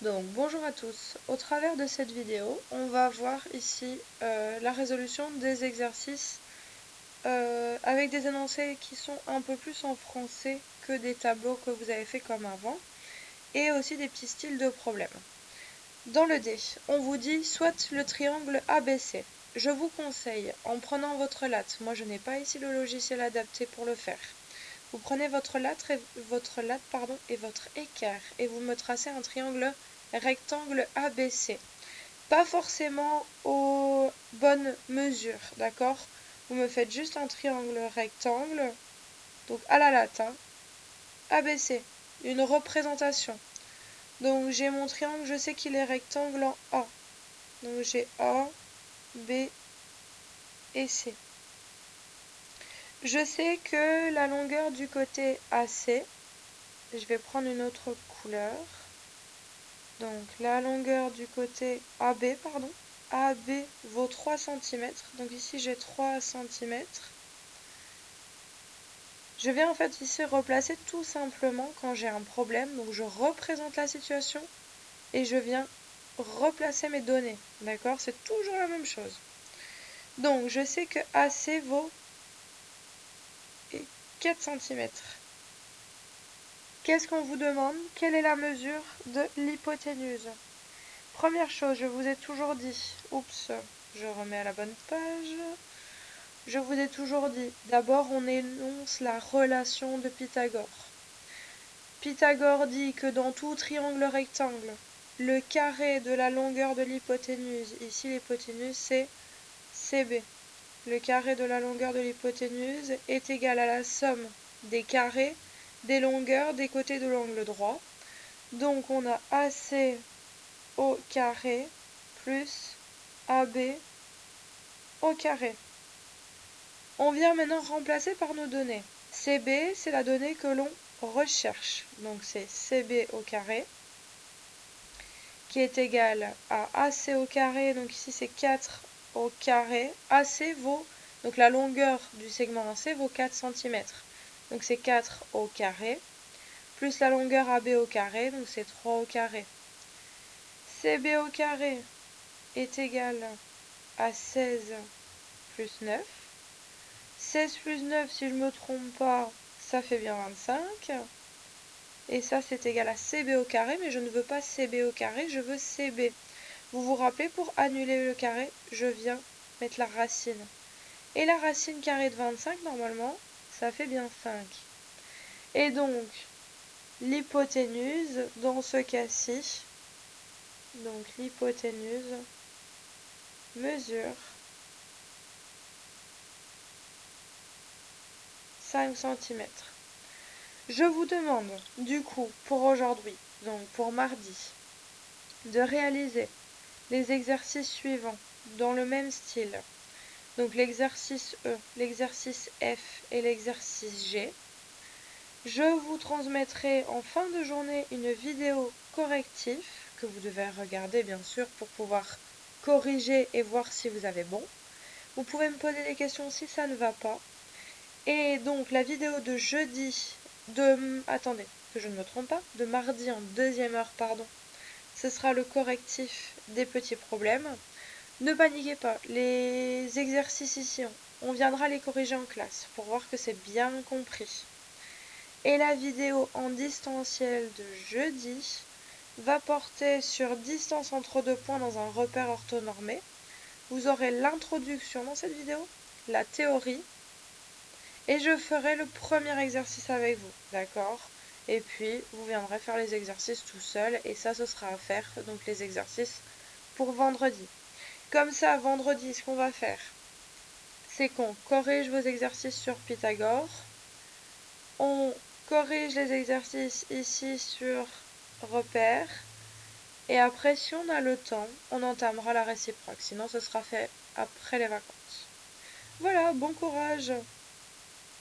Donc bonjour à tous, au travers de cette vidéo, on va voir ici la résolution des exercices avec des énoncés qui sont un peu plus en français que des tableaux que vous avez fait comme avant, et aussi des petits styles de problèmes. Dans le D, on vous dit soit le triangle ABC. Je vous conseille, en prenant votre latte, moi je n'ai pas ici le logiciel adapté pour le faire, vous prenez votre latte et votre équerre et vous me tracez un triangle rectangle ABC. Pas forcément aux bonnes mesures, d'accord? Vous me faites juste un triangle rectangle, donc à la latte, hein, ABC, une représentation. Donc j'ai mon triangle, je sais qu'il est rectangle en A. Donc j'ai A, B et C. Je sais que la longueur du côté AC, je vais prendre une autre couleur. Donc la longueur du côté AB, AB vaut 3 cm. Donc ici j'ai 3 cm. Je vais en fait ici replacer tout simplement quand j'ai un problème. Donc je représente la situation et je viens replacer mes données. D'accord? C'est toujours la même chose. Donc je sais que AC vaut 4 cm. Qu'est-ce qu'on vous demande? Quelle est la mesure de l'hypoténuse? Première chose, je vous ai toujours dit, oups, je remets à la bonne page. Je vous ai toujours dit, d'abord on énonce la relation de Pythagore. Pythagore dit que dans tout triangle rectangle, le carré de la longueur de l'hypoténuse, ici l'hypoténuse c'est CB, le carré de la longueur de l'hypoténuse est égal à la somme des carrés des longueurs des côtés de l'angle droit. Donc on a AC au carré plus AB au carré. On vient maintenant remplacer par nos données. CB, c'est la donnée que l'on recherche. Donc c'est CB au carré qui est égal à AC au carré. Donc ici c'est 4 au carré. AC vaut, donc la longueur du segment AC vaut 4 cm. Donc c'est 4 au carré plus la longueur AB au carré. Donc c'est 3 au carré. CB au carré est égal à 16 plus 9. 16 plus 9, si je ne me trompe pas, ça fait bien 25. Et ça, c'est égal à CB au carré, mais je ne veux pas CB au carré, je veux CB. Vous vous rappelez, pour annuler le carré, je viens mettre la racine. Et la racine carrée de 25, normalement, ça fait bien 5. Et donc, l'hypoténuse, dans ce cas-ci, donc l'hypoténuse mesure 5 cm. Je vous demande, du coup, pour aujourd'hui, donc pour mardi, de réaliser les exercices suivants dans le même style. Donc l'exercice E, l'exercice F et l'exercice G. Je vous transmettrai en fin de journée une vidéo corrective que vous devez regarder bien sûr pour pouvoir corriger et voir si vous avez bon. Vous pouvez me poser des questions si ça ne va pas. Et donc la vidéo de jeudi, attendez, que je ne me trompe pas, de mardi en deuxième heure, pardon, ce sera le correctif des petits problèmes. Ne paniquez pas, les exercices ici, on viendra les corriger en classe pour voir que c'est bien compris. Et la vidéo en distanciel de jeudi va porter sur distance entre deux points dans un repère orthonormé. Vous aurez l'introduction dans cette vidéo, la théorie, et je ferai le premier exercice avec vous, d'accord? Et puis, vous viendrez faire les exercices tout seul, et ça, ce sera à faire, donc les exercices pour vendredi. Comme ça, vendredi, ce qu'on va faire, c'est qu'on corrige vos exercices sur Pythagore, on corrige les exercices ici sur repère, et après, si on a le temps, on entamera la réciproque, sinon ce sera fait après les vacances. Voilà, bon courage!